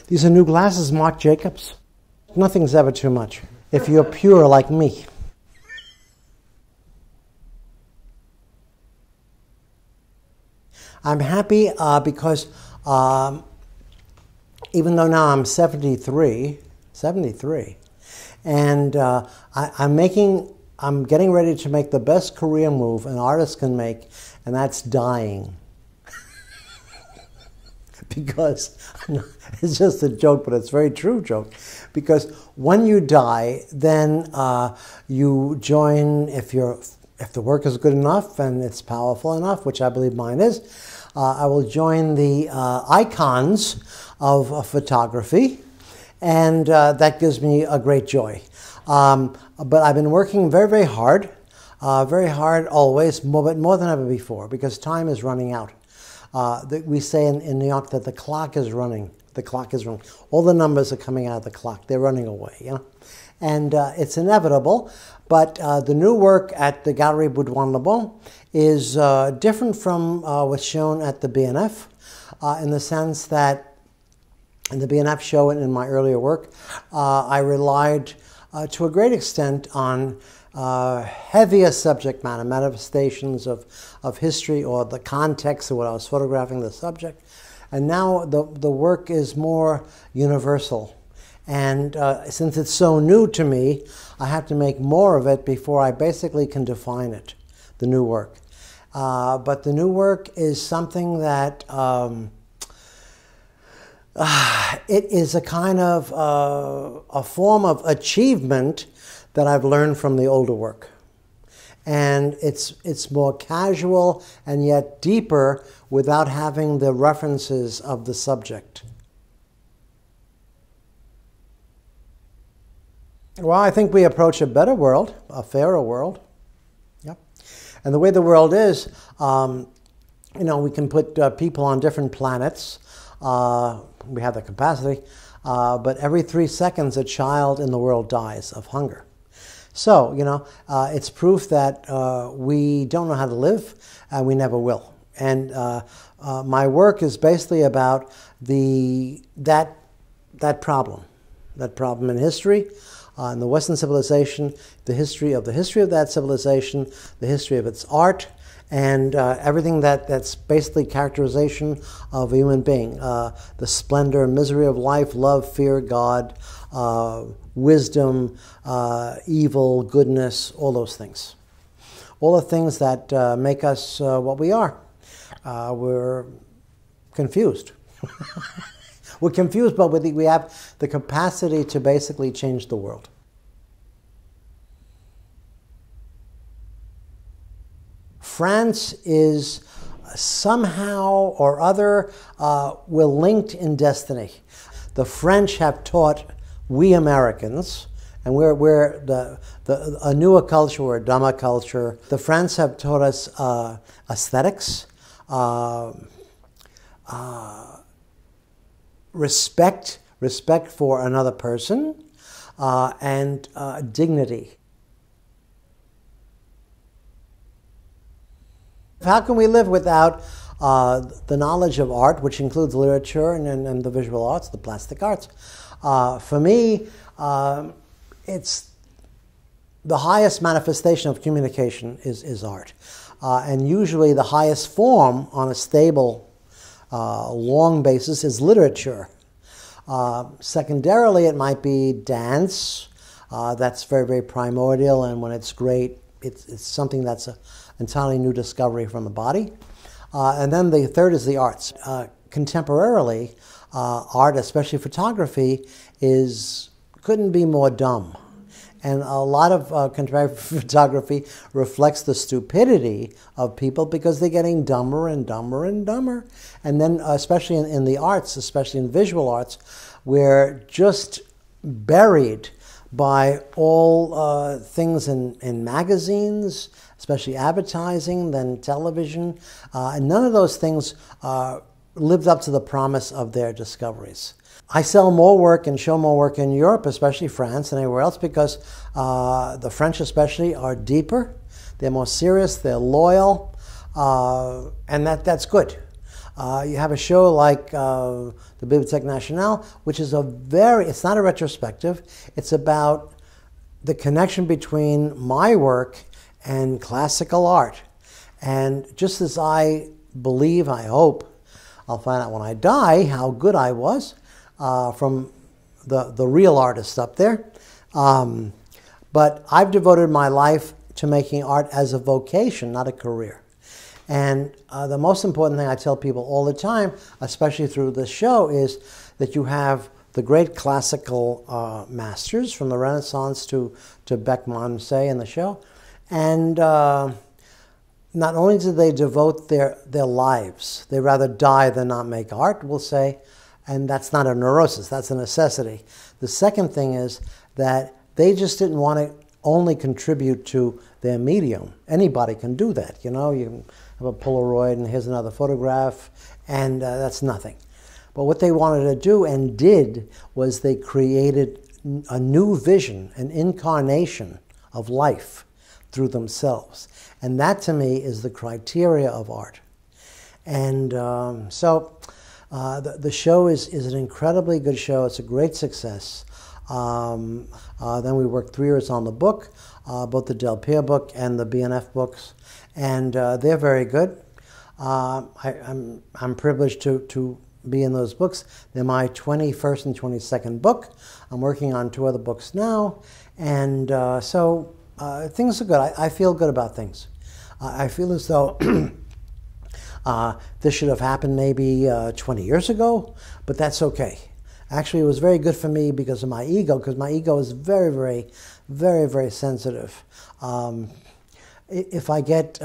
These are new glasses, Marc Jacobs. Nothing's ever too much, if you're pure like me. I'm happy because even though now I'm 73, and I'm getting ready to make the best career move an artist can make, and that's dying. Because, it's just a joke, but it's a very true joke. Because when you die, then you join, if the work is good enough and it's powerful enough, which I believe mine is, I will join the icons of photography, and that gives me a great joy. But I've been working very, very hard always, but more than ever before, because time is running out. We say in New York that the clock is running. The clock is running. All the numbers are coming out of the clock. They're running away, you know? And it's inevitable. But the new work at the Gallery Baudouin Le Bon is different from what's shown at the BNF in the sense that in the BNF show and in my earlier work, I relied to a great extent on heavier subject matter, manifestations of history or the context of what I was photographing, the subject. And now the work is more universal. And since it's so new to me, I have to make more of it before I basically can define it, the new work. But the new work is something that it is a kind of a form of achievement that I've learned from the older work. And it's more casual and yet deeper without having the references of the subject. Well, I think we approach a better world, a fairer world. Yep. And the way the world is, you know, we can put people on different planets. We have the capacity. But every 3 seconds, a child in the world dies of hunger. So, you know, it's proof that we don't know how to live, and we never will. And my work is basically about that problem in history, in the Western civilization, the history of that civilization, the history of its art, and everything that's basically characterization of a human being. The splendor and misery of life, love, fear, God, wisdom, evil, goodness, all those things. All the things that make us what we are. We're confused. We're confused, but we have the capacity to basically change the world. France is somehow or other, we're linked in destiny. The French have taught we Americans, and we're a newer culture, we're a dumber culture. The French have taught us aesthetics, respect for another person, and dignity. How can we live without the knowledge of art, which includes literature and the visual arts, the plastic arts? For me, it's the highest manifestation of communication is art. And usually the highest form on a stable, long basis is literature. Secondarily, it might be dance. That's very, very primordial, and when it's great, it's something that's an entirely new discovery from the body. And then the third is the arts. Contemporarily, art, especially photography, couldn't be more dumb. And a lot of contemporary photography reflects the stupidity of people because they're getting dumber and dumber and dumber. And then especially in the arts, especially in visual arts, we're just buried by all things in magazines, especially advertising, then television. And none of those things lived up to the promise of their discoveries. I sell more work and show more work in Europe, especially France and anywhere else, because the French especially are deeper, they're more serious, they're loyal, and that's good. You have a show like the Bibliothèque nationale, which is it's not a retrospective, it's about the connection between my work and classical art. And just as I believe, I hope, I'll find out when I die how good I was from the real artist up there. But I've devoted my life to making art as a vocation, not a career. And the most important thing I tell people all the time, especially through this show, is that you have the great classical masters from the Renaissance to Beckmann, say, in the show. And not only do they devote their lives, they rather die than not make art, we'll say, and that's not a neurosis, that's a necessity. The second thing is that they just didn't want to only contribute to their medium. Anybody can do that, you know, you can have a Polaroid and here's another photograph, and that's nothing. But what they wanted to do and did was they created a new vision, an incarnation of life through themselves. And that, to me, is the criteria of art. And so the show is an incredibly good show. It's a great success. Then we worked 3 years on the book, both the Del Pierre book and the BNF books. And they're very good. I'm privileged to be in those books. They're my 21st and 22nd book. I'm working on 2 other books now. And so things are good. I feel good about things. I feel as though this should have happened maybe 20 years ago, but that's okay. Actually, it was very good for me because of my ego, because my ego is very, very, very, very sensitive. If I get,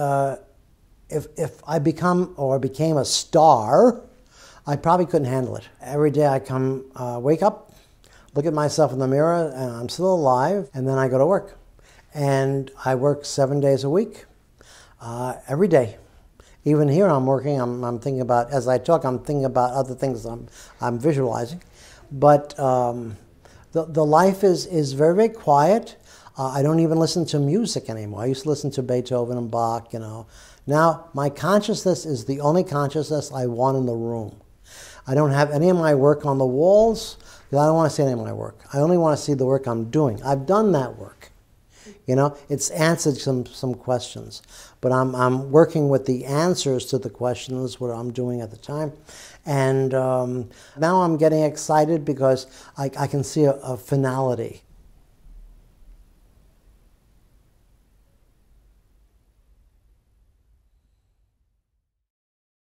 if I become or became a star, I probably couldn't handle it. Every day I come, wake up, look at myself in the mirror, and I'm still alive, and then I go to work. And I work 7 days a week, every day. Even here I'm working, I'm thinking about, as I talk, I'm thinking about other things I'm visualizing. But the life is very, very quiet. I don't even listen to music anymore. I used to listen to Beethoven and Bach, you know. Now, my consciousness is the only consciousness I want in the room. I don't have any of my work on the walls, because I don't want to see any of my work. I only want to see the work I'm doing. I've done that work. You know, it's answered some questions. But I'm working with the answers to the questions, what I'm doing at the time. And now I'm getting excited because I can see a finality.